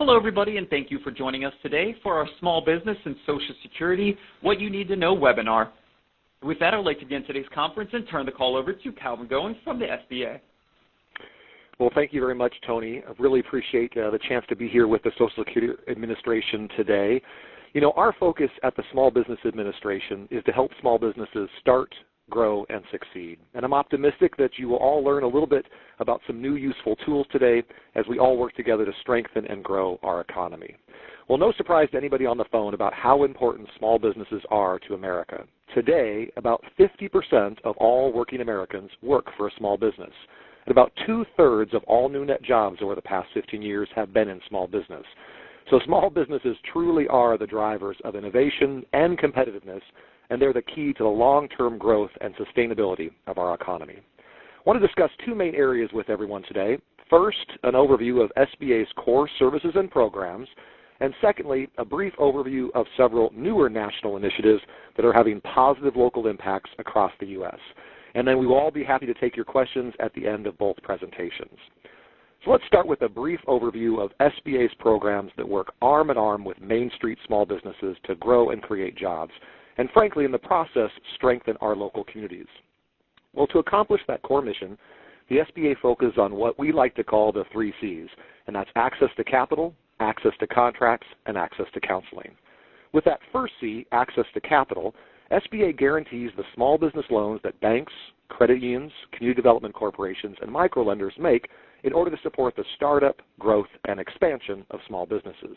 Hello, everybody, and thank you for joining us today for our Small Business and Social Security What You Need to Know webinar. With that, I'd like to begin today's conference and turn the call over to Calvin Goins from the SBA. Well, thank you very much, Tony. I really appreciate the chance to be here with the Social Security Administration today. You know, our focus at the Small Business Administration is to help small businesses start, grow, and succeed. And I'm optimistic that you will all learn a little bit about some new useful tools today as we all work together to strengthen and grow our economy. Well, no surprise to anybody on the phone about how important small businesses are to America. Today, about 50% of all working Americans work for a small business. And about 2/3 of all new net jobs over the past 15 years have been in small business. So small businesses truly are the drivers of innovation and competitiveness, and they're the key to the long-term growth and sustainability of our economy. I want to discuss two main areas with everyone today. First, an overview of SBA's core services and programs, and secondly, a brief overview of several newer national initiatives that are having positive local impacts across the U.S. And then we will all be happy to take your questions at the end of both presentations. So let's start with a brief overview of SBA's programs that work arm in arm with Main Street small businesses to grow and create jobs, and frankly, in the process, strengthen our local communities. Well, to accomplish that core mission, the SBA focuses on what we like to call the 3 C's, and that's access to capital, access to contracts, and access to counseling. With that first C, access to capital, SBA guarantees the small business loans that banks, credit unions, community development corporations, and microlenders make in order to support the startup, growth, and expansion of small businesses.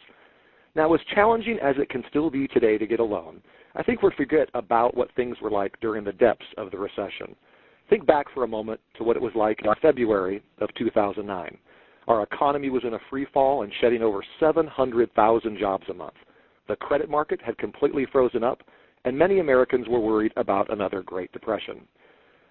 Now, as challenging as it can still be today to get a loan, I think we forget about what things were like during the depths of the recession. Think back for a moment to what it was like in February of 2009. Our economy was in a free fall and shedding over 700,000 jobs a month. The credit market had completely frozen up, and many Americans were worried about another Great Depression.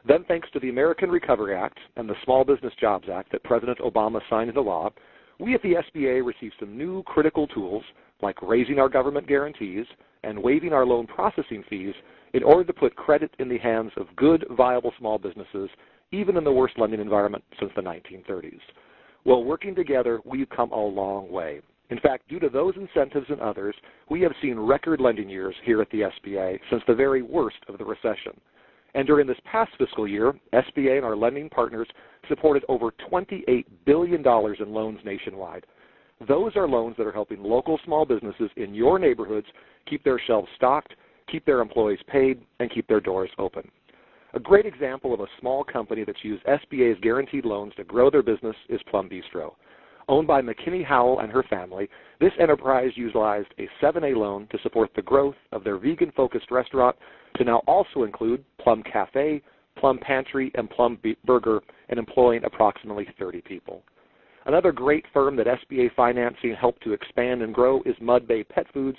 Then, thanks to the American Recovery Act and the Small Business Jobs Act that President Obama signed into law, we at the SBA received some new critical tools like raising our government guarantees and waiving our loan processing fees in order to put credit in the hands of good, viable small businesses, even in the worst lending environment since the 1930s. Well, working together, we've come a long way. In fact, due to those incentives and others, we have seen record lending years here at the SBA since the very worst of the recession. And during this past fiscal year, SBA and our lending partners supported over $28 billion in loans nationwide. Those are loans that are helping local small businesses in your neighborhoods keep their shelves stocked, keep their employees paid, and keep their doors open. A great example of a small company that's used SBA's guaranteed loans to grow their business is Plum Bistro. Owned by McKinney Howell and her family, this enterprise utilized a 7A loan to support the growth of their vegan-focused restaurant to now also include Plum Cafe, Plum Pantry, and Plum Burger, and employing approximately 30 people. Another great firm that SBA financing helped to expand and grow is Mud Bay Pet Foods,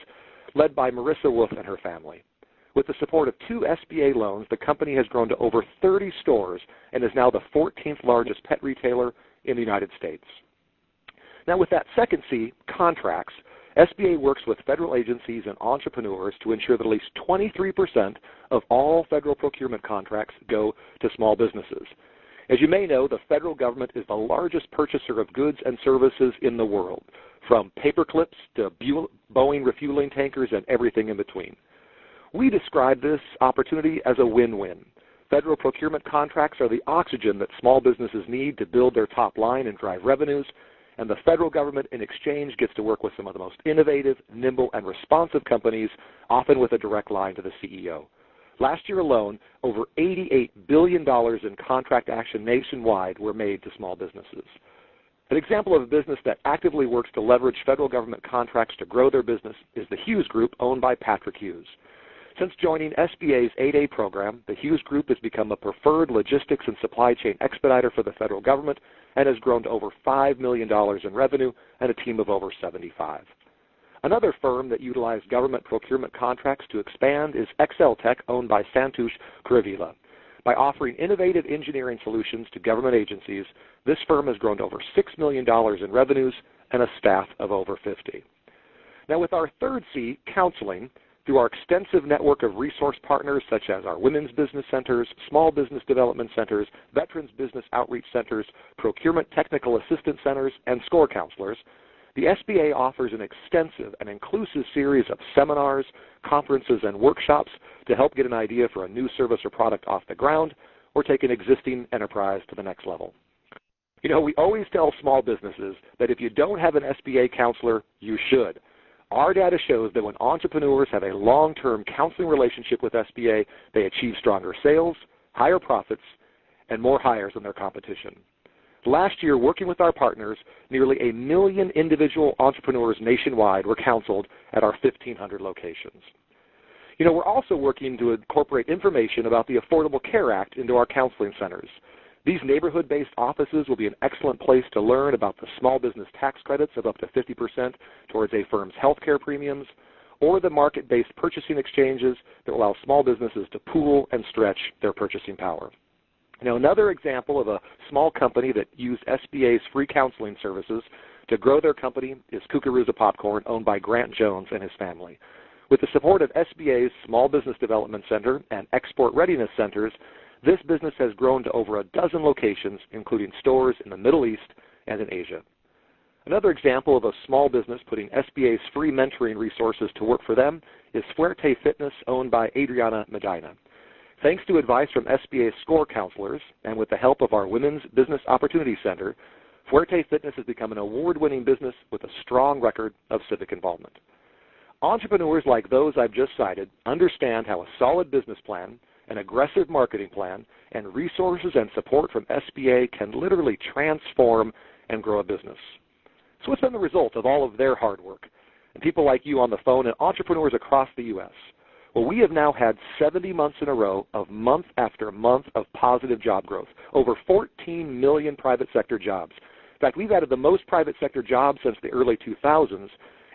led by Marissa Wolf and her family. With the support of 2 SBA loans, the company has grown to over 30 stores and is now the 14th largest pet retailer in the United States. Now, with that second C, contracts, SBA works with federal agencies and entrepreneurs to ensure that at least 23% of all federal procurement contracts go to small businesses. As you may know, the federal government is the largest purchaser of goods and services in the world, from paper clips to Boeing refueling tankers and everything in between. We describe this opportunity as a win-win. Federal procurement contracts are the oxygen that small businesses need to build their top line and drive revenues, and the federal government in exchange gets to work with some of the most innovative, nimble, and responsive companies, often with a direct line to the CEO. Last year alone, over $88 billion in contract action nationwide were made to small businesses. An example of a business that actively works to leverage federal government contracts to grow their business is the Hughes Group, owned by Patrick Hughes. Since joining SBA's 8A program, the Hughes Group has become a preferred logistics and supply chain expediter for the federal government and has grown to over $5 million in revenue and a team of over 75. Another firm that utilized government procurement contracts to expand is XLTech, owned by Santush Kuruvilla. By offering innovative engineering solutions to government agencies, this firm has grown to over $6 million in revenues and a staff of over 50. Now, with our third C, counseling, through our extensive network of resource partners such as our women's business centers, small business development centers, veterans business outreach centers, procurement technical assistance centers, and SCORE counselors, The SBA offers an extensive and inclusive series of seminars, conferences, and workshops to help get an idea for a new service or product off the ground or take an existing enterprise to the next level. You know, we always tell small businesses that if you don't have an SBA counselor, you should. Our data shows that when entrepreneurs have a long-term counseling relationship with SBA, they achieve stronger sales, higher profits, and more hires than their competition. Last year, working with our partners, nearly 1 million individual entrepreneurs nationwide were counseled at our 1,500 locations. You know, we're also working to incorporate information about the Affordable Care Act into our counseling centers. These neighborhood-based offices will be an excellent place to learn about the small business tax credits of up to 50% towards a firm's health care premiums, or the market-based purchasing exchanges that allow small businesses to pool and stretch their purchasing power. Now, another example of a small company that used SBA's free counseling services to grow their company is Cucuruzza Popcorn, owned by Grant Jones and his family. With the support of SBA's Small Business Development Center and Export Readiness Centers, this business has grown to over a dozen locations, including stores in the Middle East and in Asia. Another example of a small business putting SBA's free mentoring resources to work for them is Fuerte Fitness, owned by Adriana Medina. Thanks to advice from SBA's SCORE counselors and with the help of our Women's Business Opportunity Center, Fuerte Fitness has become an award-winning business with a strong record of civic involvement. Entrepreneurs like those I've just cited understand how a solid business plan, an aggressive marketing plan, and resources and support from SBA can literally transform and grow a business. So what's been the result of all of their hard work? And people like you on the phone and entrepreneurs across the U.S. Well, we have now had 70 months in a row of month after month of positive job growth, over 14 million private sector jobs. In fact, we've added the most private sector jobs since the early 2000s,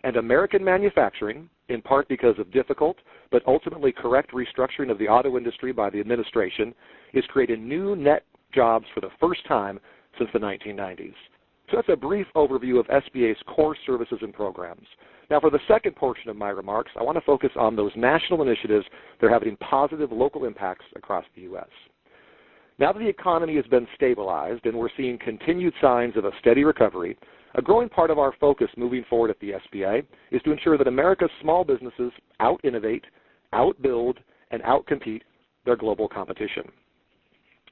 and American manufacturing, in part because of difficult but ultimately correct restructuring of the auto industry by the administration, is creating new net jobs for the first time since the 1990s. So that's a brief overview of SBA's core services and programs. Now, for the second portion of my remarks, I want to focus on those national initiatives that are having positive local impacts across the U.S. Now that the economy has been stabilized and we're seeing continued signs of a steady recovery, a growing part of our focus moving forward at the SBA is to ensure that America's small businesses out-innovate, out-build, and out-compete their global competition.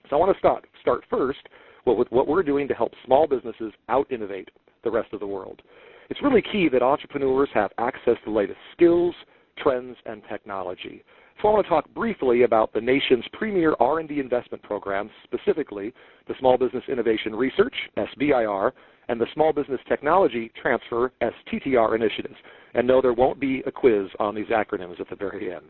So I want to start first with what we're doing to help small businesses out-innovate the rest of the world. It's really key that entrepreneurs have access to the latest skills, trends, and technology. So I want to talk briefly about the nation's premier R&D investment programs, specifically the Small Business Innovation Research, SBIR, and the Small Business Technology Transfer, STTR initiatives. And no, there won't be a quiz on these acronyms at the very end.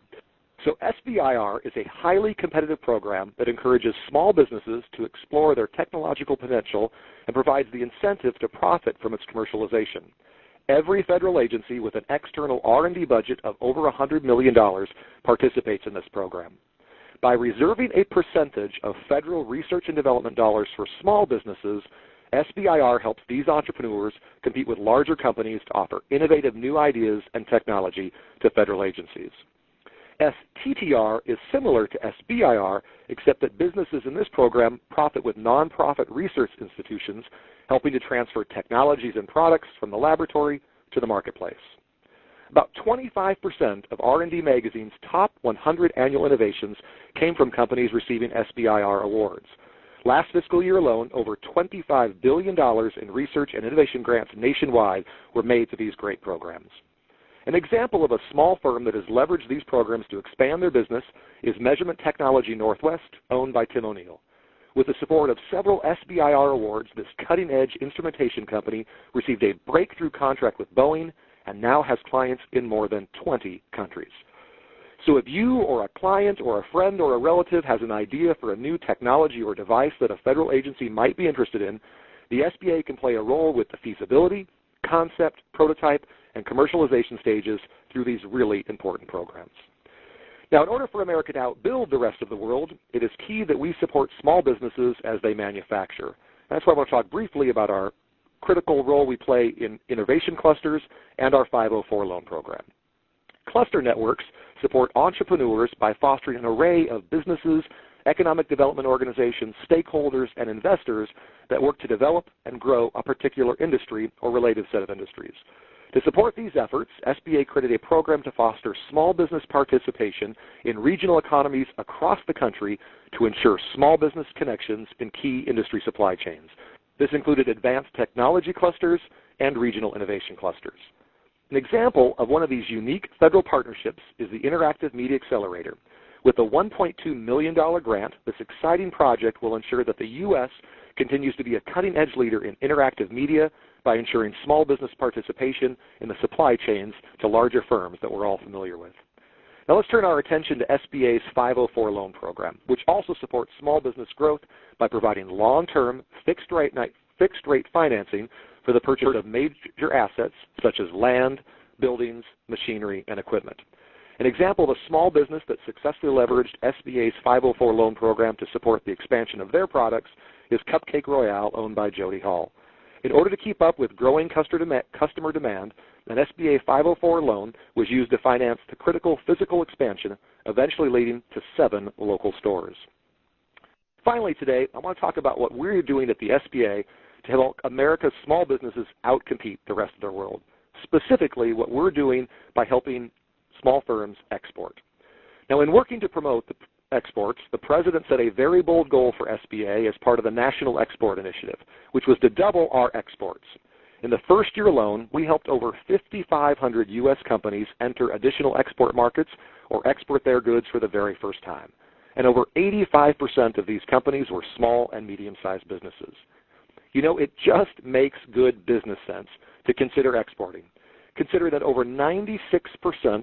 So SBIR is a highly competitive program that encourages small businesses to explore their technological potential and provides the incentive to profit from its commercialization. Every federal agency with an external R&D budget of over $100 million participates in this program. By reserving a percentage of federal research and development dollars for small businesses, SBIR helps these entrepreneurs compete with larger companies to offer innovative new ideas and technology to federal agencies. STTR is similar to SBIR, except that businesses in this program profit with nonprofit research institutions, helping to transfer technologies and products from the laboratory to the marketplace. About 25% of R&D Magazine's top 100 annual innovations came from companies receiving SBIR awards. Last fiscal year alone, over $25 billion in research and innovation grants nationwide were made to these great programs. An example of a small firm that has leveraged these programs to expand their business is Measurement Technology Northwest, owned by Tim O'Neill. With the support of several SBIR awards, this cutting-edge instrumentation company received a breakthrough contract with Boeing and now has clients in more than 20 countries. So if you or a client or a friend or a relative has an idea for a new technology or device that a federal agency might be interested in, the SBA can play a role with the feasibility, concept, prototype, and commercialization stages through these really important programs. Now, in order for America to outbuild the rest of the world, it is key that we support small businesses as they manufacture. That's why I want to talk briefly about our critical role we play in innovation clusters and our 504 loan program. Cluster networks support entrepreneurs by fostering an array of businesses economic development organizations, stakeholders, and investors that work to develop and grow a particular industry or related set of industries. To support these efforts, SBA created a program to foster small business participation in regional economies across the country to ensure small business connections in key industry supply chains. This included advanced technology clusters and regional innovation clusters. An example of one of these unique federal partnerships is the Interactive Media Accelerator. With a $1.2 million grant, this exciting project will ensure that the U.S. continues to be a cutting-edge leader in interactive media by ensuring small business participation in the supply chains to larger firms that we're all familiar with. Now let's turn our attention to SBA's 504 loan program, which also supports small business growth by providing long-term fixed-rate financing for the purchase of major assets such as land, buildings, machinery, and equipment. An example of a small business that successfully leveraged SBA's 504 loan program to support the expansion of their products is Cupcake Royale, owned by Jody Hall. In order to keep up with growing customer demand, an SBA 504 loan was used to finance the critical physical expansion, eventually leading to 7 local stores. Finally today, I want to talk about what we're doing at the SBA to help America's small businesses outcompete the rest of the world, specifically what we're doing by helping small firms export. Now, in working to promote the exports, the President set a very bold goal for SBA as part of the National Export Initiative, which was to double our exports. In the first year alone, we helped over 5,500 U.S. companies enter additional export markets or export their goods for the very first time. And over 85% of these companies were small and medium-sized businesses. You know, it just makes good business sense to consider exporting. Consider that over 96%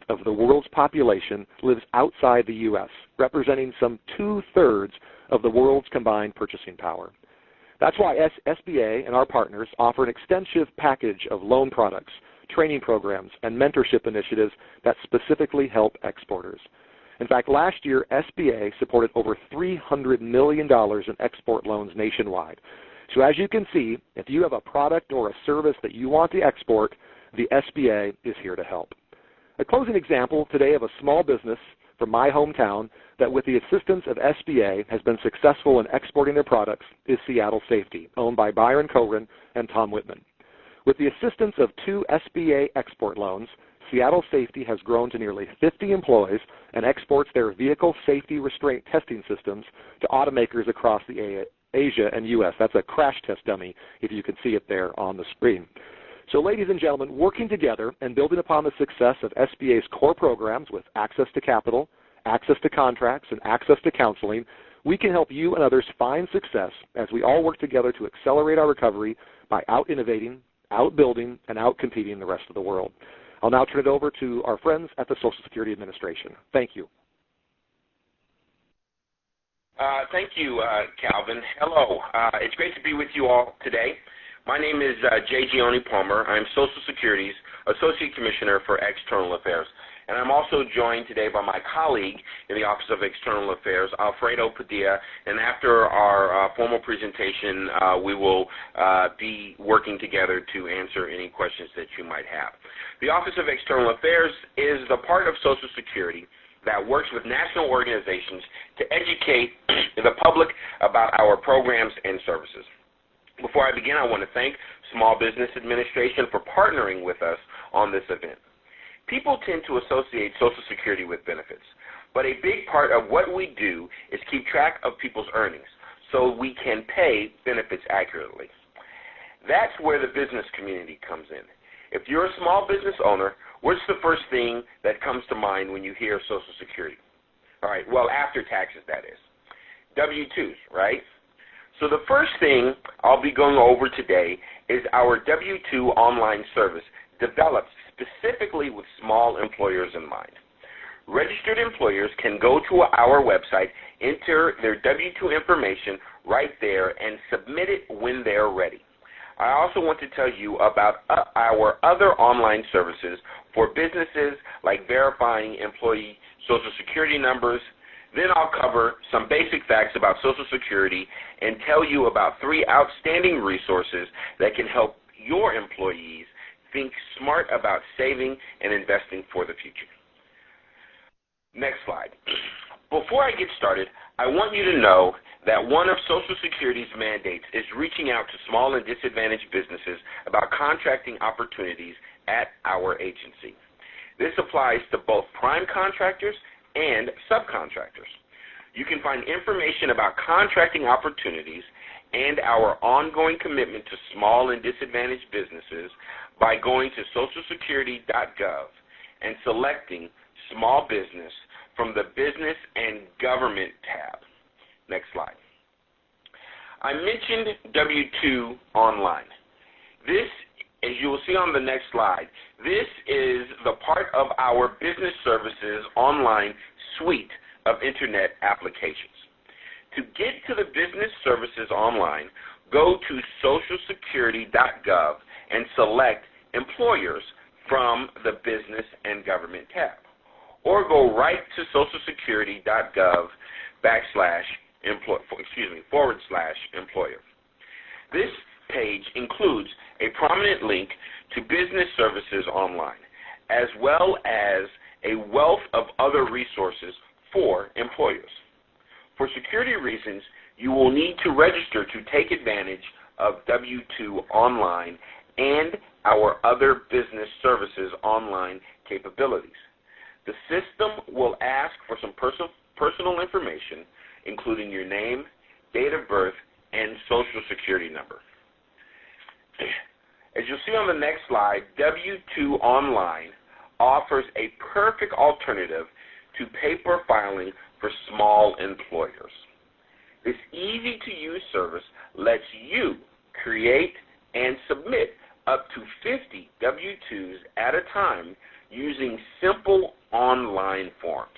of the world's population lives outside the U.S., representing some 2/3 of the world's combined purchasing power. That's why SBA and our partners offer an extensive package of loan products, training programs, and mentorship initiatives that specifically help exporters. In fact, last year, SBA supported over $300 million in export loans nationwide. So as you can see, if you have a product or a service that you want to export, the SBA is here to help. A closing example today of a small business from my hometown that with the assistance of SBA has been successful in exporting their products is Seattle Safety, owned by Byron Cohen and Tom Whitman. With the assistance of 2 SBA export loans, Seattle Safety has grown to nearly 50 employees and exports their vehicle safety restraint testing systems to automakers across the Asia and U.S. That's a crash test dummy, if you can see it there on the screen. So ladies and gentlemen, working together and building upon the success of SBA's core programs with access to capital, access to contracts, and access to counseling, we can help you and others find success as we all work together to accelerate our recovery by out-innovating, out-building, and out-competing the rest of the world. I'll now turn it over to our friends at the Social Security Administration. Thank you. Thank you, Calvin. Hello. It's great to be with you all today. My name is J. Gioni Palmer. I'm Social Security's Associate Commissioner for External Affairs. And I'm also joined today by my colleague in the Office of External Affairs, Alfredo Padilla. And after our formal presentation, we will be working together to answer any questions that you might have. The Office of External Affairs is the part of Social Security that works with national organizations to educate the public about our programs and services. Before I begin, I want to thank Small Business Administration for partnering with us on this event. People tend to associate Social Security with benefits, but a big part of what we do is keep track of people's earnings so we can pay benefits accurately. That's where the business community comes in. If you're a small business owner, what's the first thing that comes to mind when you hear Social Security? All right, well, after taxes, that is. W-2s, right? So the first thing I'll be going over today is our W-2 online service developed specifically with small employers in mind. Registered employers can go to our website, enter their W-2 information right there, and submit it when they're ready. I also want to tell you about our other online services for businesses like verifying employee Social Security numbers. Then I'll cover some basic facts about Social Security and tell you about 3 outstanding resources that can help your employees think smart about saving and investing for the future. Next slide. Before I get started, I want you to know that one of Social Security's mandates is reaching out to small and disadvantaged businesses about contracting opportunities at our agency. This applies to both prime contractors and subcontractors. You can find information about contracting opportunities and our ongoing commitment to small and disadvantaged businesses by going to socialsecurity.gov and selecting Small Business from the Business and Government tab. Next slide. I mentioned W-2 Online. This, as you will see on the next slide, this is the part of our Business Services Online suite of Internet applications. To get to the Business Services Online, go to socialsecurity.gov and select Employers from the Business and Government tab, or go right to socialsecurity.gov /employer. This page includes a prominent link to Business Services Online, as well as a wealth of other resources for employers. For security reasons, you will need to register to take advantage of W-2 Online and our other Business Services Online capabilities. The system will ask for some personal information, including your name, date of birth, and Social Security number. As you'll see on the next slide, W-2 Online offers a perfect alternative to paper filing for small employers. This easy-to-use service lets you create and submit up to 50 W-2s at a time using simple online forms.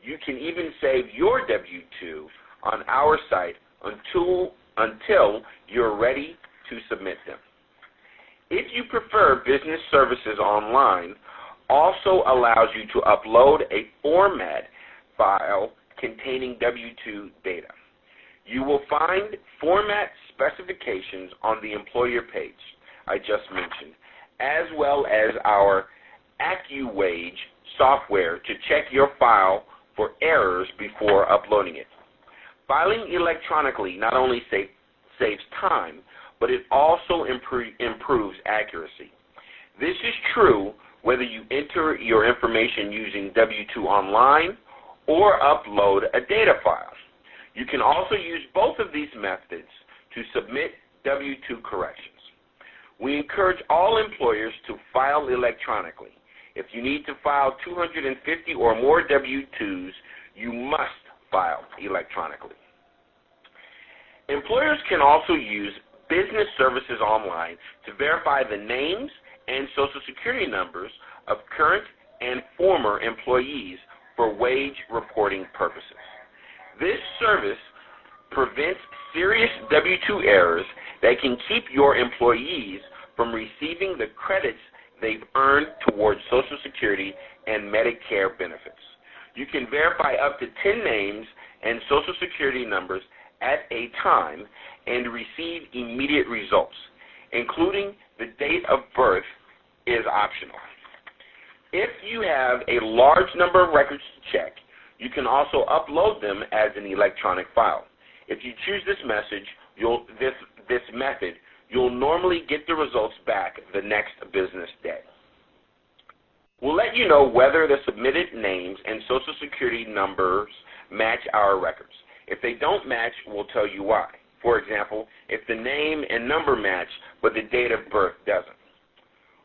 You can even save your W-2 on our site until you're ready to submit them. If you prefer, Business Services Online also allows you to upload a format file containing W-2 data. You will find format specifications on the employer page I just mentioned, as well as our AccuWage software to check your file for errors before uploading it. Filing electronically not only saves time, but it also improves accuracy. This is true whether you enter your information using W-2 Online or upload a data file. You can also use both of these methods to submit W-2 corrections. We encourage all employers to file electronically. If you need to file 250 or more W-2s, you must file electronically. Employers can also use Business Services Online to verify the names and Social Security numbers of current and former employees for wage reporting purposes. This service prevents serious W-2 errors that can keep your employees from receiving the credits they've earned towards Social Security and Medicare benefits. You can verify up to 10 names and Social Security numbers at a time and receive immediate results, including the date of birth is optional. If you have a large number of records to check, you can also upload them as an electronic file. If you choose this method, you'll normally get the results back the next business day. We'll let you know whether the submitted names and Social Security numbers match our records. If they don't match, we'll tell you why. For example, if the name and number match, but the date of birth doesn't.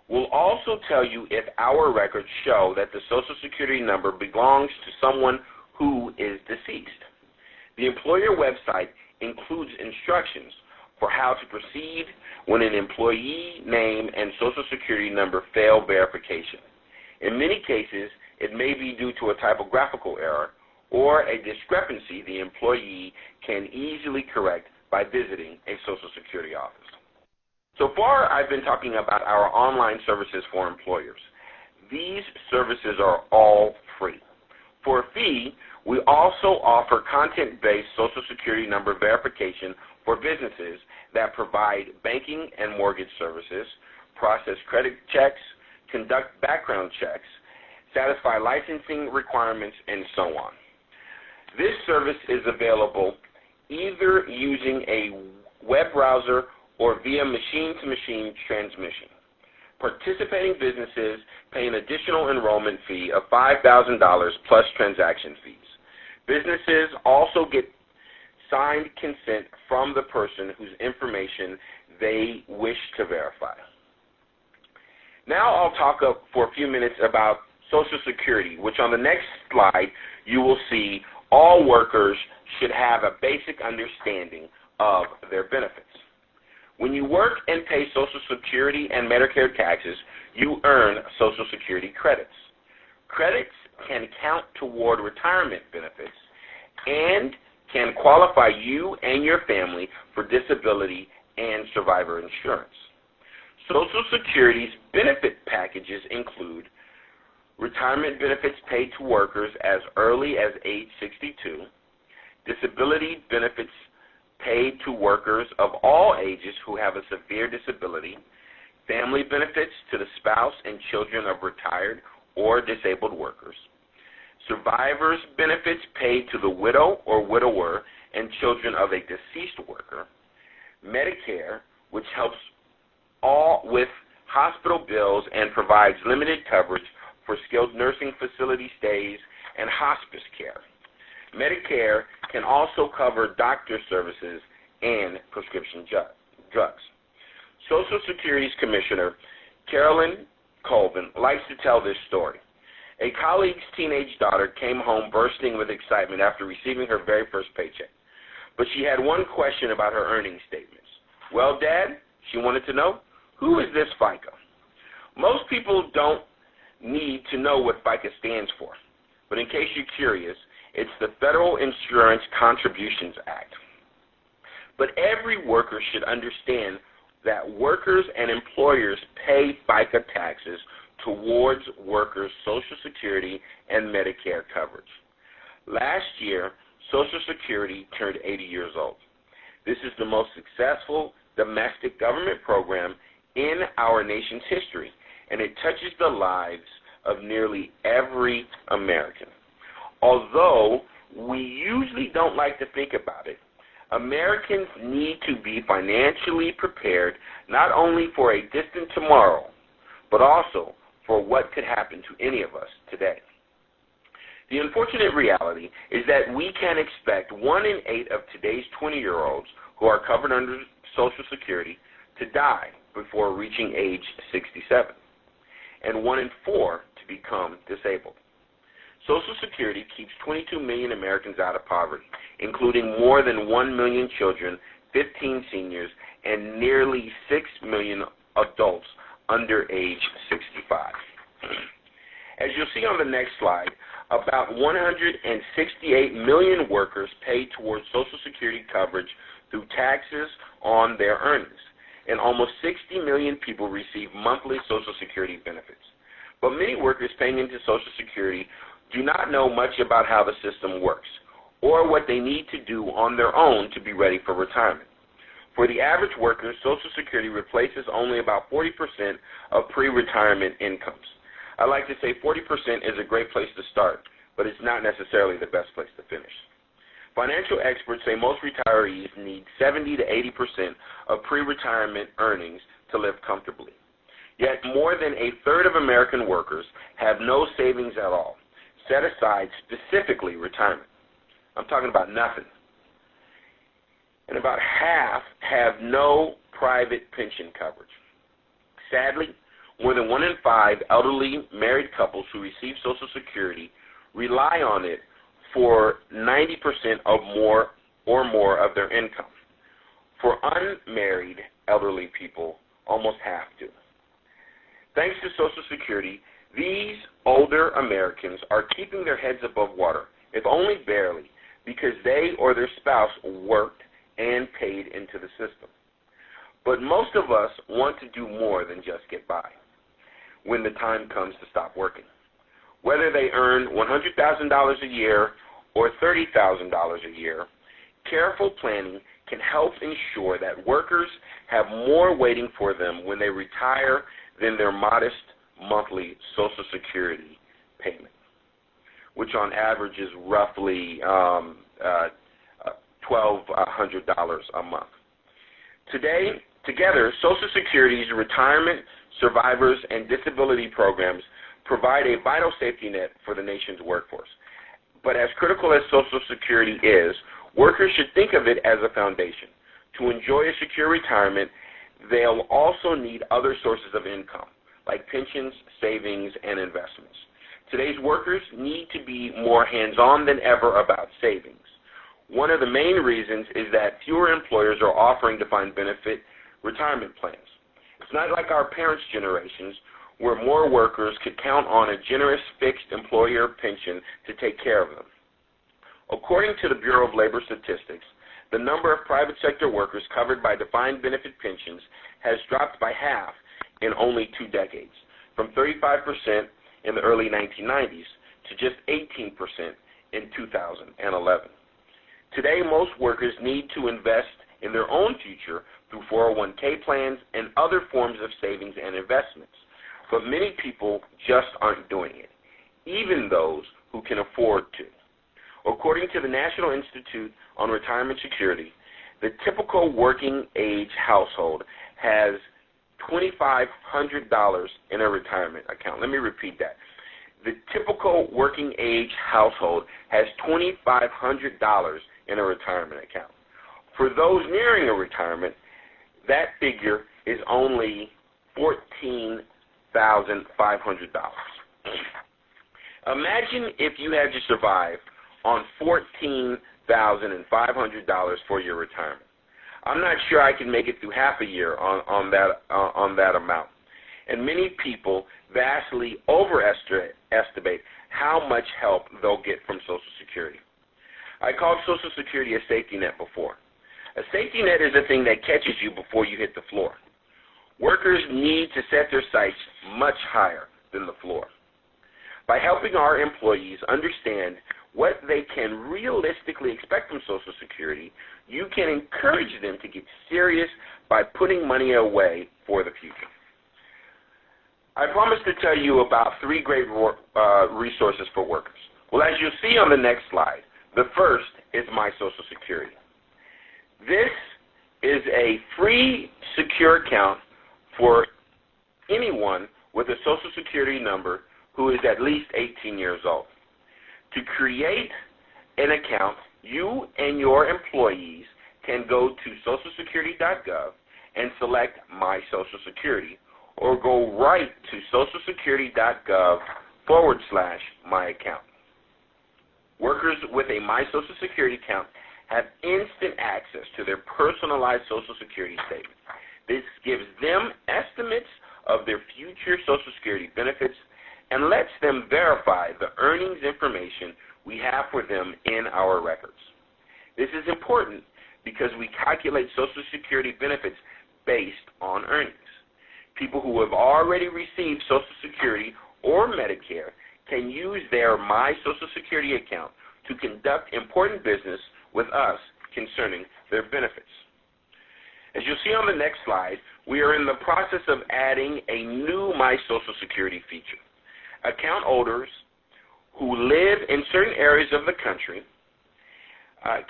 We'll also tell you if our records show that the Social Security number belongs to someone who is deceased. The employer website includes instructions for how to proceed when an employee name and Social Security number fail verification. In many cases, it may be due to a typographical error or a discrepancy the employee can easily correct by visiting a Social Security office. So far, I've been talking about our online services for employers. These services are all free. For a fee, we also offer content-based Social Security number verification for businesses that provide banking and mortgage services, process credit checks, conduct background checks, satisfy licensing requirements, and so on. This service is available either using a web browser or via machine-to-machine transmission. Participating businesses pay an additional enrollment fee of $5,000 plus transaction fees. Businesses also get signed consent from the person whose information they wish to verify. Now I'll talk for a few minutes about Social Security, which on the next slide you will see all workers should have a basic understanding of their benefits. When you work and pay Social Security and Medicare taxes, you earn Social Security credits. Credits can count toward retirement benefits and can qualify you and your family for disability and survivor insurance. Social Security's benefit packages include retirement benefits paid to workers as early as age 62, disability benefits paid to workers of all ages who have a severe disability, family benefits to the spouse and children of retired or disabled workers, survivors benefits paid to the widow or widower and children of a deceased worker, Medicare, which helps all with hospital bills and provides limited coverage for skilled nursing facility stays and hospice care. Medicare can also cover doctor services and prescription drugs. Social Security's Commissioner, Carolyn Colvin, likes to tell this story. A colleague's teenage daughter came home bursting with excitement after receiving her very first paycheck. But she had one question about her earnings statements. Well, Dad, she wanted to know, who is this FICA? Most people don't need to know what FICA stands for. But in case you're curious, it's the Federal Insurance Contributions Act. But every worker should understand that workers and employers pay FICA taxes towards workers' Social Security and Medicare coverage. Last year, Social Security turned 80 years old. This is the most successful domestic government program in our nation's history, and it touches the lives of nearly every American. Although we usually don't like to think about it, Americans need to be financially prepared not only for a distant tomorrow, but also for what could happen to any of us today. The unfortunate reality is that we can expect 1 in 8 of today's 20-year-olds who are covered under Social Security to die before reaching age 67, and 1 in 4 to become disabled. Social Security keeps 22 million Americans out of poverty, including more than 1 million children, 15 seniors, and nearly 6 million adults under age 65. As you'll see on the next slide, about 168 million workers pay towards Social Security coverage through taxes on their earnings, and almost 60 million people receive monthly Social Security benefits. But many workers paying into Social Security do not know much about how the system works or what they need to do on their own to be ready for retirement. For the average worker, Social Security replaces only about 40% of pre-retirement incomes. I like to say 40% is a great place to start, but it's not necessarily the best place to finish. Financial experts say most retirees need 70 to 80% of pre-retirement earnings to live comfortably. Yet more than a third of American workers have no savings at all, set aside specifically retirement. I'm talking about nothing. And about half have no private pension coverage. Sadly, more than 1 in 5 elderly married couples who receive Social Security rely on it for 90% or more of their income. For unmarried elderly people, almost half do. Thanks to Social Security, these older Americans are keeping their heads above water, if only barely, because they or their spouse worked and paid into the system. But most of us want to do more than just get by when the time comes to stop working. Whether they earn $100,000 a year or $30,000 a year, careful planning can help ensure that workers have more waiting for them when they retire than their modest monthly Social Security payment. which on average is roughly $1,200 a month. Together, Social Security's retirement, survivors, and disability programs provide a vital safety net for the nation's workforce. But as critical as Social Security is, workers should think of it as a foundation. To enjoy a secure retirement, they'll also need other sources of income, like pensions, savings, and investments. Today's workers need to be more hands-on than ever about savings. One of the main reasons is that fewer employers are offering defined benefit retirement plans. It's not like our parents' generations, where more workers could count on a generous fixed employer pension to take care of them. According to the Bureau of Labor Statistics, the number of private sector workers covered by defined benefit pensions has dropped by half in only 2 decades, from 35% in the early 1990s to just 18% in 2011. Today, most workers need to invest in their own future through 401k plans and other forms of savings and investments. But many people just aren't doing it, even those who can afford to. According to the National Institute on Retirement Security, the typical working age household has $2,500 in a retirement account. Let me repeat that. The typical working age household has $2,500 in a retirement account. For those nearing a retirement, that figure is only $14,500. Imagine if you had to survive on $14,500 for your retirement. I'm not sure I can make it through half a year on that amount. And many people vastly overestimate how much help they'll get from Social Security. I called Social Security a safety net before. A safety net is a thing that catches you before you hit the floor. Workers need to set their sights much higher than the floor. By helping our employees understand what they can realistically expect from Social Security, you can encourage them to get serious by putting money away for the future. I promised to tell you about 3 great resources for workers. Well, as you'll see on the next slide, the first is My Social Security. This is a free, secure account for anyone with a Social Security number who is at least 18 years old. To create an account, you and your employees can go to socialsecurity.gov and select My Social Security, or go right to socialsecurity.gov/My Account. Workers with a My Social Security account have instant access to their personalized Social Security statement. This gives them estimates of their future Social Security benefits and lets them verify the earnings information we have for them in our records. This is important because we calculate Social Security benefits based on earnings. People who have already received Social Security or Medicare can use their My Social Security account to conduct important business with us concerning their benefits. As you'll see on the next slide, we are in the process of adding a new My Social Security feature. Account holders who live in certain areas of the country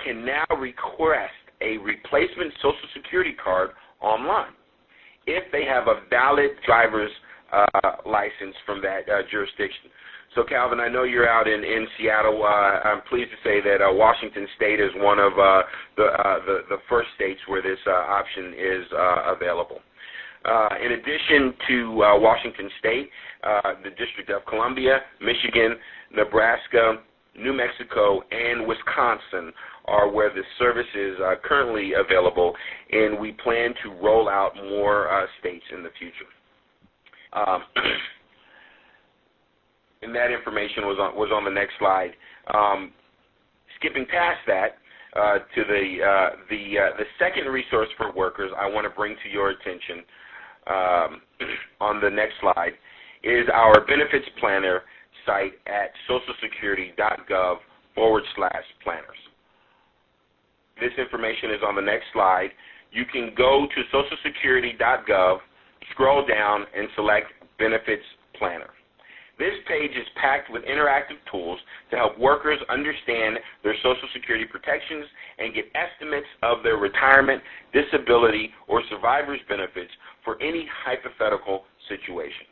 can now request a replacement Social Security card online if they have a valid driver's license from that jurisdiction. So, Calvin, I know you're out in Seattle. I'm pleased to say that Washington State is one of the first states where this option is available. In addition to Washington State, the District of Columbia, Michigan, Nebraska, New Mexico, and Wisconsin are where the service is currently available, and we plan to roll out more states in the future. And that information was on the next slide. Skipping past that to the second resource for workers I want to bring to your attention on the next slide is our benefits planner site at socialsecurity.gov/planners. This information is on the next slide. You can go to socialsecurity.gov, scroll down, and select Benefits Planner. This page is packed with interactive tools to help workers understand their Social Security protections and get estimates of their retirement, disability, or survivor's benefits for any hypothetical situation.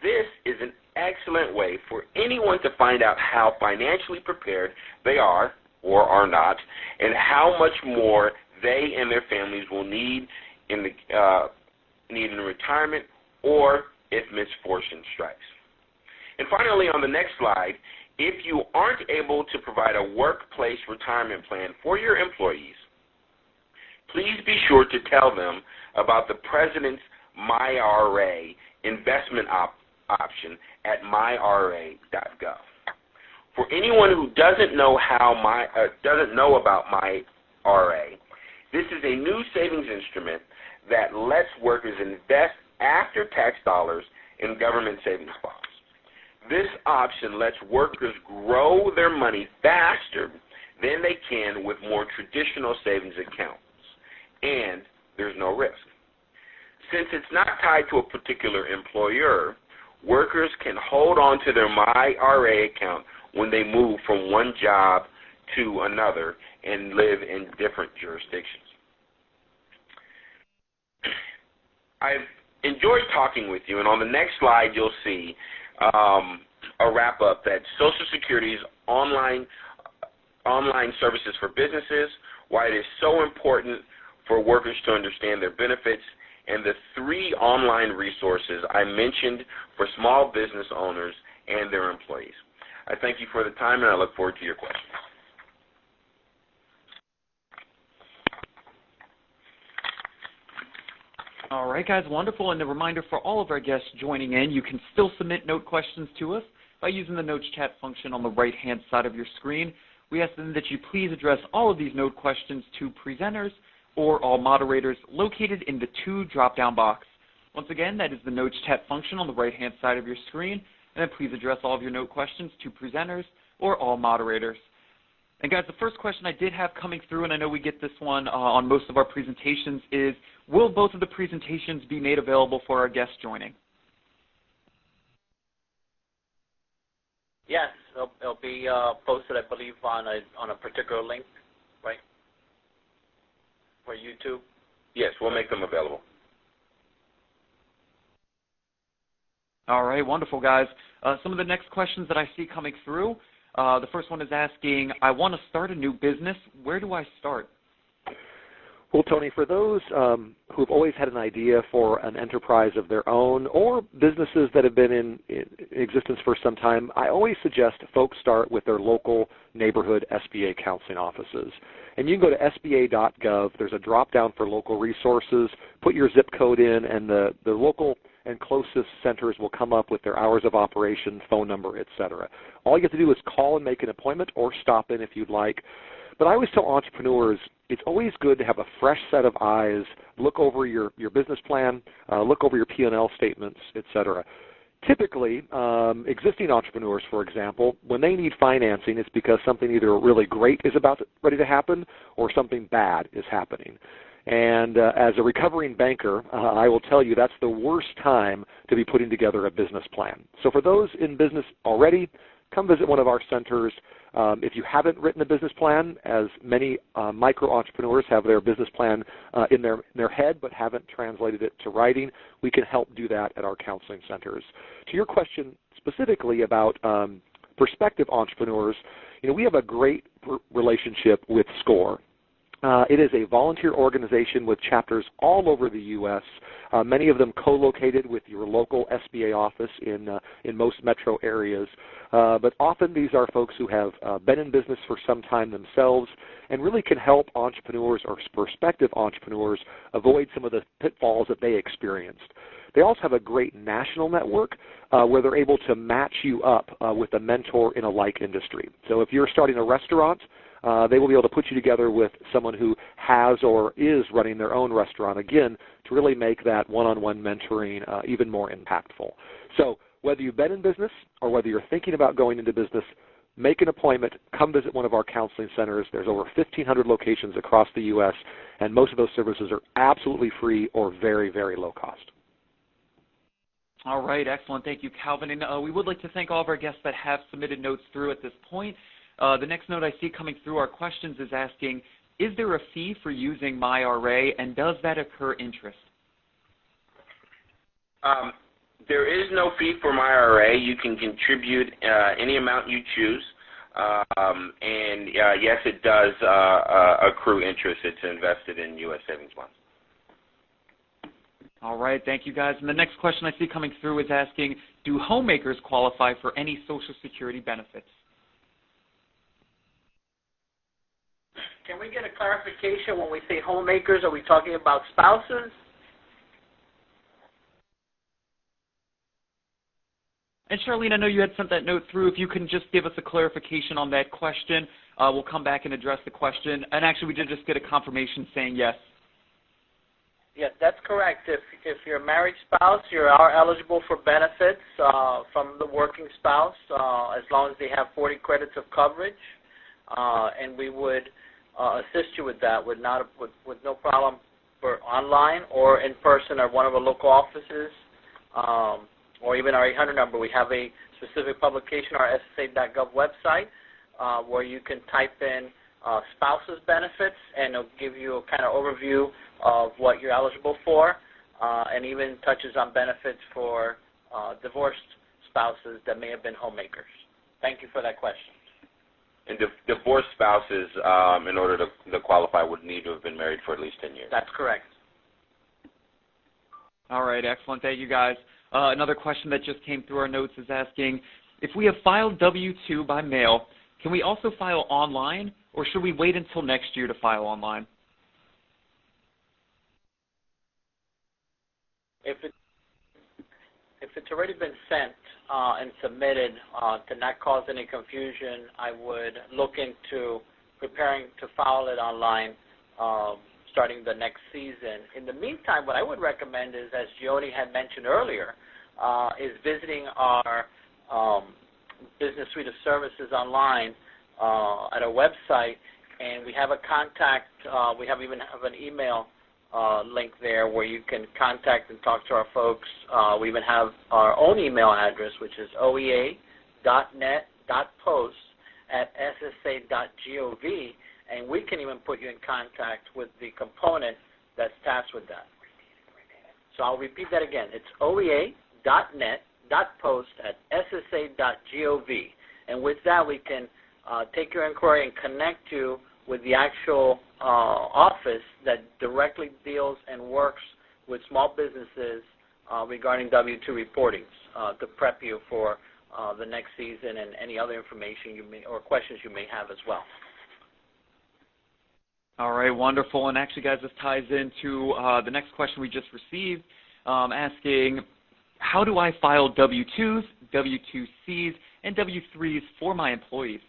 This is an excellent way for anyone to find out how financially prepared they are or are not, and how much more they and their families will need in retirement or if misfortune strikes. And finally, on the next slide, if you aren't able to provide a workplace retirement plan for your employees, please be sure to tell them about the President's MyRA investment option at myra.gov. For anyone who doesn't know about MyRA, this is a new savings instrument that lets workers invest after-tax dollars in government savings bonds. This option lets workers grow their money faster than they can with more traditional savings accounts, and there's no risk. Since it's not tied to a particular employer, workers can hold on to their MyRA account when they move from one job to another and live in different jurisdictions. I've enjoyed talking with you, and on the next slide you'll see a wrap-up that Social Security's online services for businesses, why it is so important for workers to understand their benefits, and the 3 online resources I mentioned for small business owners and their employees. I thank you for the time, and I look forward to your questions. All right, guys, wonderful. And a reminder for all of our guests joining in, you can still submit note questions to us by using the notes chat function on the right-hand side of your screen. We ask them that you please address all of these note questions to presenters or all moderators located in the 2 drop-down box. Once again, that is the notes chat function on the right-hand side of your screen. And then please address all of your note questions to presenters or all moderators. And guys, the first question I did have coming through, and I know we get this one on most of our presentations, is will both of the presentations be made available for our guests joining? Yes, it'll be posted, I believe, on a particular link, right, for YouTube? Yes, we'll make them available. All right, wonderful, guys. Some of the next questions that I see coming through, the first one is asking, I want to start a new business. Where do I start? Well, Tony, for those who have always had an idea for an enterprise of their own or businesses that have been in existence for some time, I always suggest folks start with their local neighborhood SBA counseling offices. And you can go to SBA.gov. There's a drop-down for local resources. Put your zip code in, and the local and closest centers will come up with their hours of operation, phone number, etc. All you have to do is call and make an appointment or stop in if you'd like. But I always tell entrepreneurs it's always good to have a fresh set of eyes, look over your business plan, look over your P&L statements, etc. Typically, existing entrepreneurs, for example, when they need financing, it's because something either really great is ready to happen or something bad is happening. And as a recovering banker, I will tell you that's the worst time to be putting together a business plan. So for those in business already, come visit one of our centers. If you haven't written a business plan, as many micro-entrepreneurs have their business plan in their head but haven't translated it to writing, we can help do that at our counseling centers. To your question specifically about prospective entrepreneurs, we have a great relationship with SCORE. It is a volunteer organization with chapters all over the U.S., many of them co-located with your local SBA office in most metro areas. But often these are folks who have been in business for some time themselves and really can help entrepreneurs or prospective entrepreneurs avoid some of the pitfalls that they experienced. They also have a great national network where they're able to match you up with a mentor in a like industry. So if you're starting a restaurant, they will be able to put you together with someone who has or is running their own restaurant, again, to really make that one-on-one mentoring even more impactful. So whether you've been in business or whether you're thinking about going into business, make an appointment, come visit one of our counseling centers. There's over 1,500 locations across the U.S., and most of those services are absolutely free or very, very low cost. All right, excellent. Thank you, Calvin. And we would like to thank all of our guests that have submitted notes through at this point. The next note I see coming through our questions is asking, is there a fee for using MyRA, and does that occur interest? There is no fee for MyRA. You can contribute any amount you choose. And yes, it does accrue interest. It's invested in U.S. savings bonds. All right, thank you, guys. And the next question I see coming through is asking, do homemakers qualify for any Social Security benefits? Can we get a clarification when we say homemakers? Are we talking about spouses? And Charlene, I know you had sent that note through. If you can just give us a clarification on that question, we'll come back and address the question. And actually, we did just get a confirmation saying yes. Yes, that's correct. If you're a married spouse, you are eligible for benefits from the working spouse as long as they have 40 credits of coverage. And we would assist you with that with no problem for online or in person or one of our local offices. Or even our 800 number. We have a specific publication, our SSA.gov website, where you can type in spouses benefits, and it'll give you a kind of overview of what you're eligible for, and even touches on benefits for divorced spouses that may have been homemakers. Thank you for that question. And divorced spouses, in order to qualify, would need to have been married for at least 10 years. That's correct. All right, excellent. Thank you, guys. Another question that just came through our notes is asking, if we have filed W-2 by mail, can we also file online, or should we wait until next year to file online? If it's already been sent and submitted, to not cause any confusion, I would look into preparing to file it online starting the next season. In the meantime, what I would recommend is, as Jody had mentioned earlier, is visiting our business suite of services online at our website, and we have a contact. We even have an email link there where you can contact and talk to our folks. We even have our own email address, which is oea.net.post@ssa.gov, and we can even put you in contact with the component that's tasked with that. So I'll repeat that again. It's oea.net.post@ssa.gov, and with that we can take your inquiry and connect you with the actual office that directly deals and works with small businesses regarding W-2 reportings to prep you for the next season and any other information you may or questions you may have as well. All right, wonderful. And actually, guys, this ties into the next question we just received, asking, how do I file W-2s, W-2Cs, and W-3s for my employees?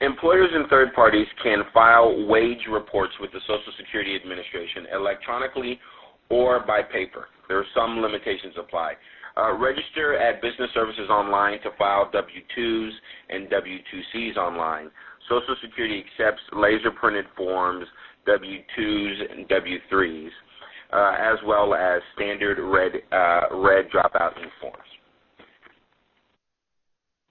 Employers and third parties can file wage reports with the Social Security Administration electronically or by paper. There are some limitations apply. Register at Business Services Online to file W-2s and W-2Cs online. Social Security accepts laser-printed forms, W-2s and W-3s, as well as standard red dropout ink forms.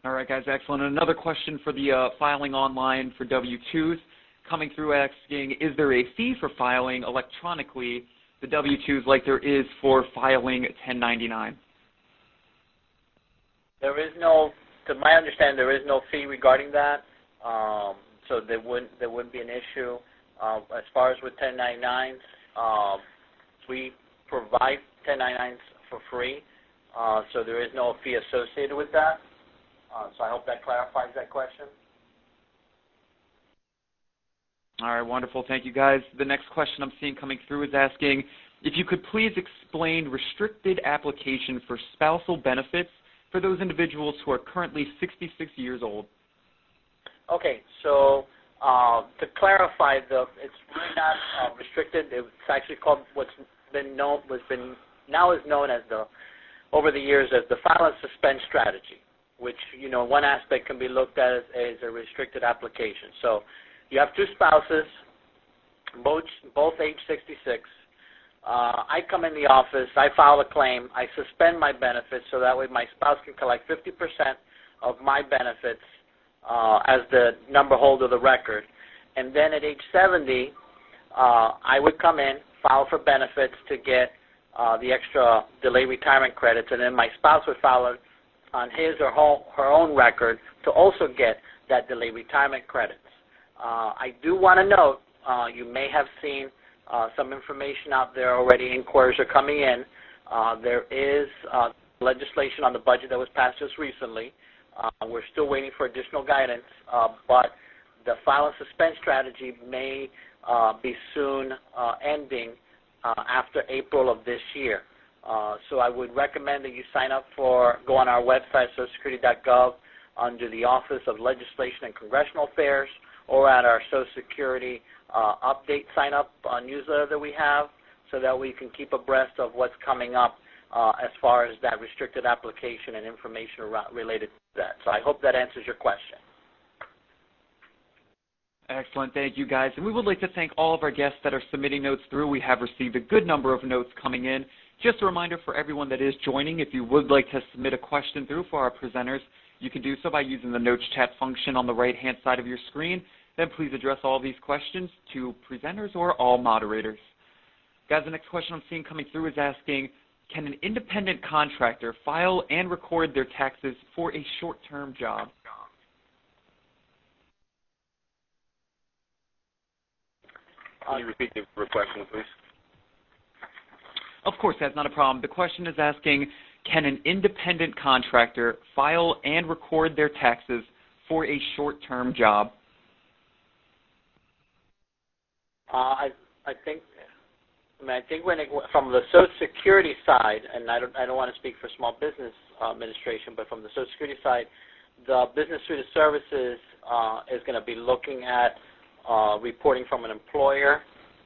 All right, guys, excellent. Another question for the filing online for W-2s coming through asking, is there a fee for filing electronically the W-2s like there is for filing 1099? There is no, to my understanding, there is no fee regarding that, so there wouldn't be an issue. As far as with 1099s, we provide 1099s for free, so there is no fee associated with that. So I hope that clarifies that question. All right, wonderful. Thank you, guys. The next question I'm seeing coming through is asking, if you could please explain restricted application for spousal benefits for those individuals who are currently 66 years old. Okay, so to clarify, it's really not restricted. It's actually called now is known as over the years as the file and suspend strategy, which, one aspect can be looked at as a restricted application. So you have two spouses, both age 66. I come in the office, I file a claim, I suspend my benefits so that way my spouse can collect 50% of my benefits as the number holder of the record. And then at age 70, I would come in, file for benefits to get the extra delayed retirement credits, and then my spouse would file it on his or her own record to also get that delayed retirement credits. I do want to note, you may have seen some information out there already. Inquiries are coming in. There is legislation on the budget that was passed just recently. We're still waiting for additional guidance, but the file and suspend strategy may be soon ending after April of this year. So I would recommend that you sign up go on our website, socialsecurity.gov, under the Office of Legislation and Congressional Affairs, or at our Social Security update sign-up newsletter that we have, so that we can keep abreast of what's coming up as far as that restricted application and information related to that. So I hope that answers your question. Excellent. Thank you, guys. And we would like to thank all of our guests that are submitting notes through. We have received a good number of notes coming in. Just a reminder for everyone that is joining, if you would like to submit a question through for our presenters, you can do so by using the notes chat function on the right-hand side of your screen. Then please address all of these questions to presenters or all moderators. Guys, the next question I'm seeing coming through is asking, can an independent contractor file and record their taxes for a short-term job? Can you repeat the question, please? Of course, that's not a problem. The question is asking, can an independent contractor file and record their taxes for a short-term job? I think when from the Social Security side, and I don't want to speak for Small Business Administration, but from the Social Security side, the Business Suite of Services is going to be looking at reporting from an employer,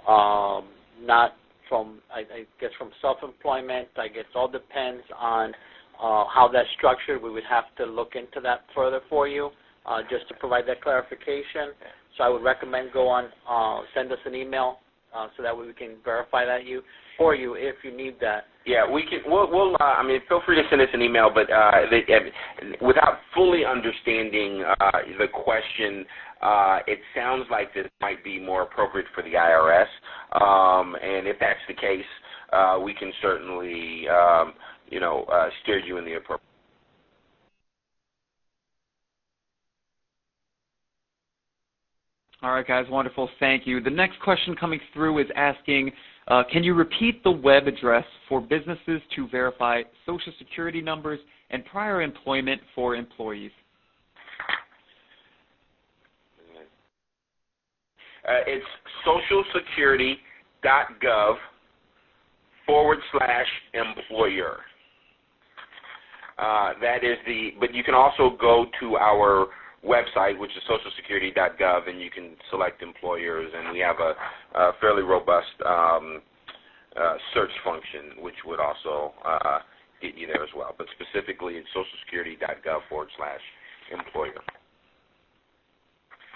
not from, I guess, from self-employment. I guess it all depends on how that's structured. We would have to look into that further for you just to provide that clarification. So I would recommend send us an email so that way we can verify that for you if you need that. Yeah, we can. We'll I mean, feel free to send us an email, but without fully understanding the question, it sounds like this might be more appropriate for the IRS. And if that's the case, we can certainly, steer you in the appropriate. All right, guys, wonderful. Thank you. The next question coming through is asking, can you repeat the web address for businesses to verify Social Security numbers and prior employment for employees? It's socialsecurity.gov/employer. That is but you can also go to our website, which is socialsecurity.gov, and you can select employers, and we have a fairly robust search function, which would also get you there as well. But specifically, it's socialsecurity.gov/employer.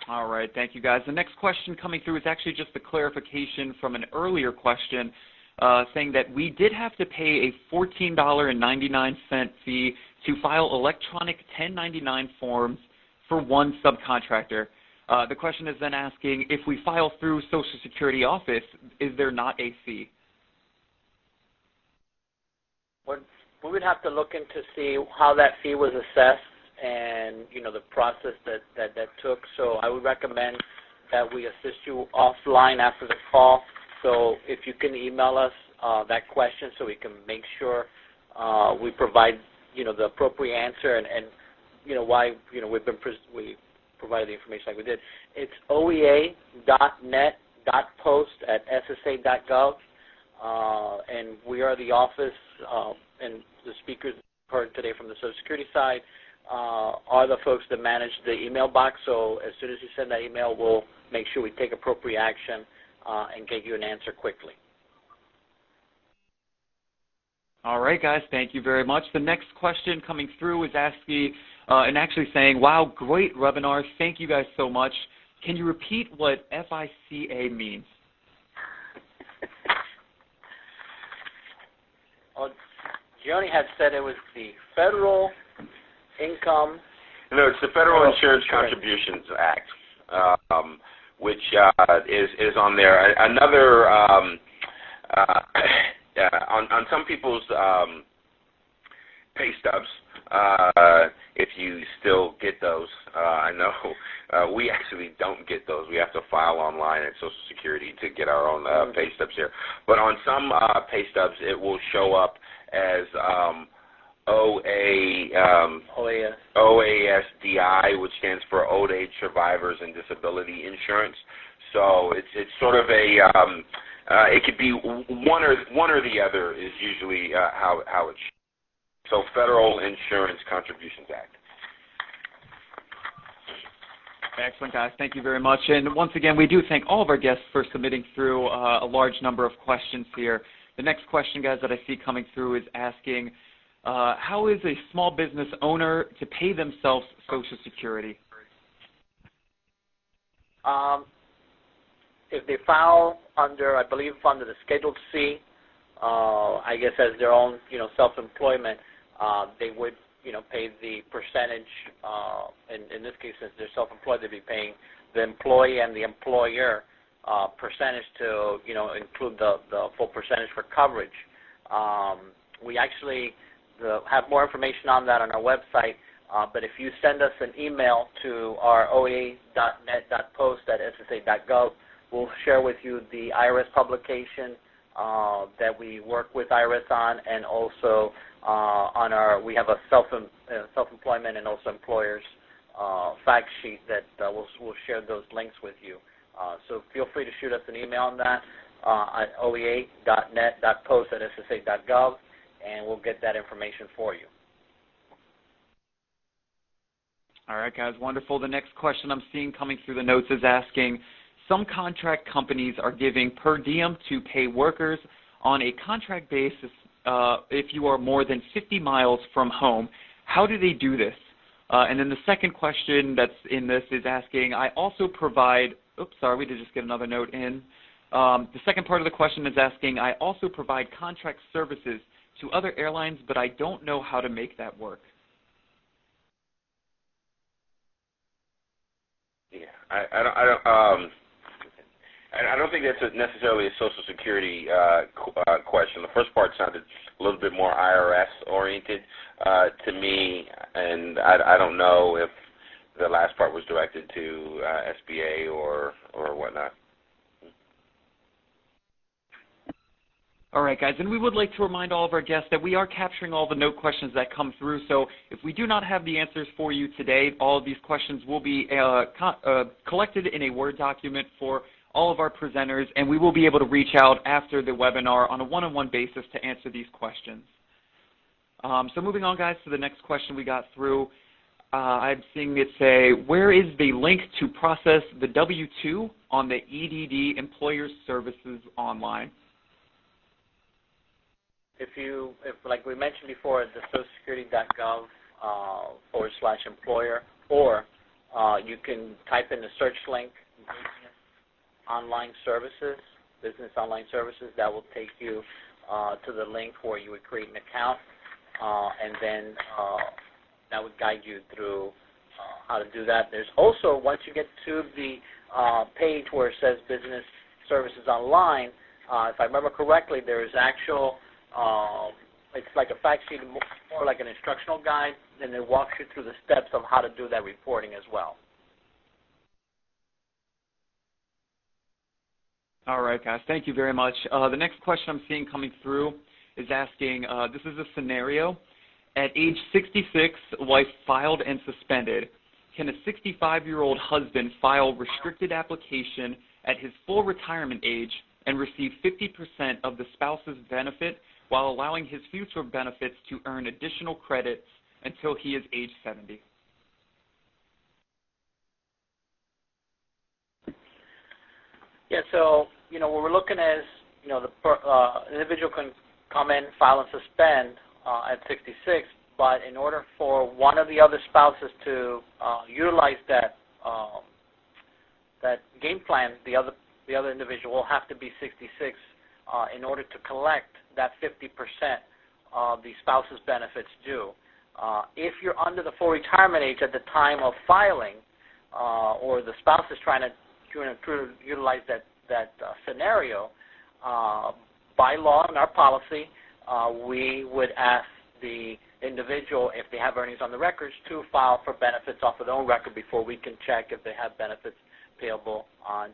All right, thank you, guys. The next question coming through is actually just a clarification from an earlier question saying that we did have to pay a $14.99 fee to file electronic 1099 forms for one subcontractor. The question is then asking, if we file through Social Security office, is there not a fee? We would have to look into see how that fee was assessed and, the process that took. So I would recommend that we assist you offline after the call. So if you can email us that question so we can make sure we provide, the appropriate answer and why, we provided the information like we did. It's oea.net.post@ssa.gov, and we are the office, and the speakers heard today from the Social Security side are the folks that manage the email box. So as soon as you send that email, we'll make sure we take appropriate action and get you an answer quickly. All right, guys, thank you very much. The next question coming through is asking and actually saying, wow, great webinar. Thank you guys so much. Can you repeat what FICA means? Oh, Gioni had said it was the federal income. No, it's the Federal Insurance Contributions Act, which is on there. Another on some people's pay stubs, if you still get those. I know we actually don't get those. We have to file online at Social Security to get our own pay stubs here. But on some pay stubs, it will show up as OASDI, which stands for Old Age Survivors and Disability Insurance. So it's sort of a it could be one or the other is usually how it's. So Federal Insurance Contributions Act. Excellent, guys. Thank you very much. And once again, we do thank all of our guests for submitting through a large number of questions here. The next question, guys, that I see coming through is asking, how is a small business owner to pay themselves Social Security? If they file under, I believe, under the Schedule C, I guess as their own, self-employment, they would, pay the percentage. In this case, since they're self-employed, they'd be paying the employee and the employer percentage to, include the full percentage for coverage. We actually have more information on that on our website, but if you send us an email to our oa.net.post@ssa.gov, we'll share with you the IRS publication that we work with IRS on, and also we have a self-employment and also employers fact sheet that we'll share those links with you. So feel free to shoot us an email on that at oa.net.post@ssa.gov, and we'll get that information for you. All right, guys, wonderful. The next question I'm seeing coming through the notes is asking, some contract companies are giving per diem to pay workers on a contract basis if you are more than 50 miles from home. How do they do this? And then the second question that's in this is asking, I also provide, oops, sorry, we did just get another note in. The second part of the question is asking, I also provide contract services to other airlines, but I don't know how to make that work. Yeah, I don't think that's necessarily a Social Security question. The first part sounded a little bit more IRS-oriented to me, and I don't know if the last part was directed to SBA or whatnot. All right, guys, and we would like to remind all of our guests that we are capturing all the note questions that come through, so if we do not have the answers for you today, all of these questions will be collected in a Word document for all of our presenters, and we will be able to reach out after the webinar on a one-on-one basis to answer these questions. So moving on, guys, to the next question we got through. I'm seeing it say, where is the link to process the W-2 on the EDD Employer Services online? If like we mentioned before, the socialsecurity.gov/employer, or you can type in the search link, business online services, that will take you to the link where you would create an account, and then that would guide you through how to do that. There's also, once you get to the page where it says business services online, if I remember correctly, there is actual it's like a fact sheet, more like an instructional guide, and it walks you through the steps of how to do that reporting as well. All right, guys, thank you very much. The next question I'm seeing coming through is asking, this is a scenario. At age 66, wife filed and suspended. Can a 65-year-old husband file restricted application at his full retirement age and receive 50% of the spouse's benefit while allowing his future benefits to earn additional credits until he is age 70? Yeah, so, what we're looking at is, the individual can come in, file and suspend at 66, but in order for one of the other spouses to utilize that game plan, the other individual will have to be 66 in order to collect that 50% the spouse's benefits due. If you're under the full retirement age at the time of filing, or the spouse is trying to utilize that scenario, by law in our policy, we would ask the individual, if they have earnings on the records, to file for benefits off of their own record before we can check if they have benefits payable on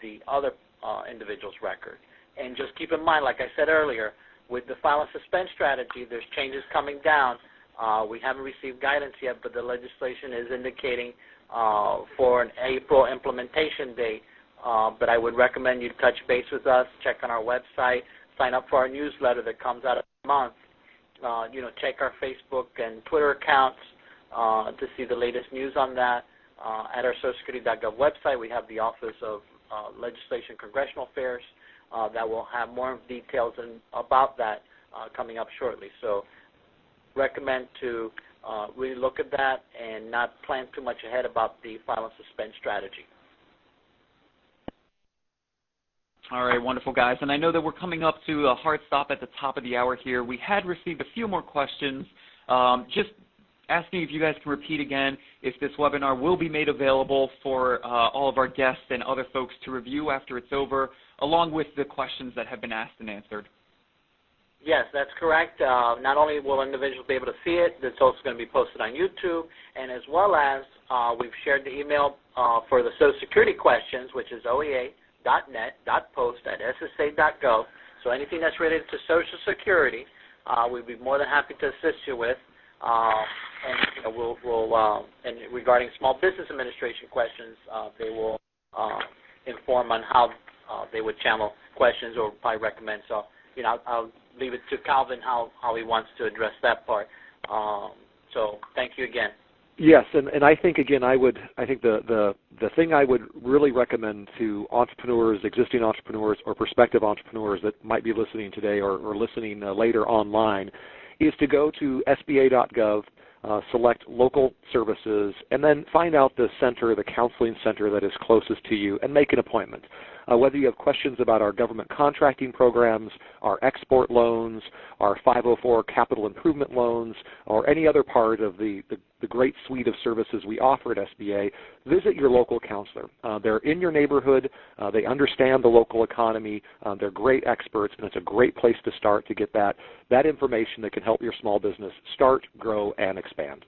the other individual's record. And just keep in mind, like I said earlier, with the file and suspend strategy, there's changes coming down. We haven't received guidance yet, but the legislation is indicating for an April implementation date. But I would recommend you touch base with us, check on our website, sign up for our newsletter that comes out every month. Check our Facebook and Twitter accounts to see the latest news on that. At our socialsecurity.gov website, we have the Office of Legislation and Congressional Affairs that will have more details about that coming up shortly. So recommend to really look at that and not plan too much ahead about the file and suspend strategy. All right, wonderful, guys. And I know that we're coming up to a hard stop at the top of the hour here. We had received a few more questions. Just asking if you guys can repeat again if this webinar will be made available for all of our guests and other folks to review after it's over, along with the questions that have been asked and answered. Yes, that's correct. Not only will individuals be able to see it, it's also going to be posted on YouTube, and as well as we've shared the email for the Social Security questions, which is oea.net.post@ssa.gov. So anything that's related to Social Security, we'd be more than happy to assist you with. And regarding Small Business Administration questions, they will inform on how they would channel questions or probably recommend. So, I'll leave it to Calvin how he wants to address that part. So thank you again. Yes, and I think again, I think the thing I would really recommend to entrepreneurs, existing entrepreneurs, or prospective entrepreneurs that might be listening today or listening later online, is to go to SBA.gov, select local services, and then find out the center, the counseling center that is closest to you, and make an appointment. Whether you have questions about our government contracting programs, our export loans, our 504 capital improvement loans, or any other part of the great suite of services we offer at SBA, visit your local counselor. They're in your neighborhood. They understand the local economy. They're great experts, and it's a great place to start to get that information that can help your small business start, grow, and expand.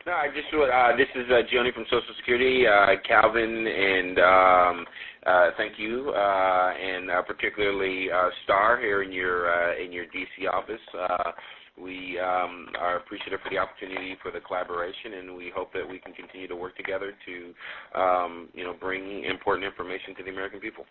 No, this is Gioni from Social Security, Calvin, and thank you, and particularly Star here in your D.C. office. We are appreciative for the opportunity for the collaboration, and we hope that we can continue to work together to, bring important information to the American people.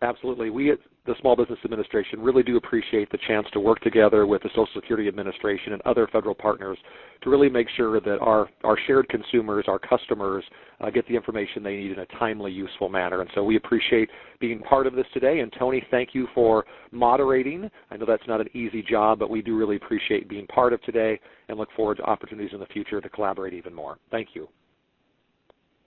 Absolutely. We at the Small Business Administration really do appreciate the chance to work together with the Social Security Administration and other federal partners to really make sure that our shared consumers, our customers, get the information they need in a timely, useful manner. And so we appreciate being part of this today. And Tony, thank you for moderating. I know that's not an easy job, but we do really appreciate being part of today and look forward to opportunities in the future to collaborate even more. Thank you.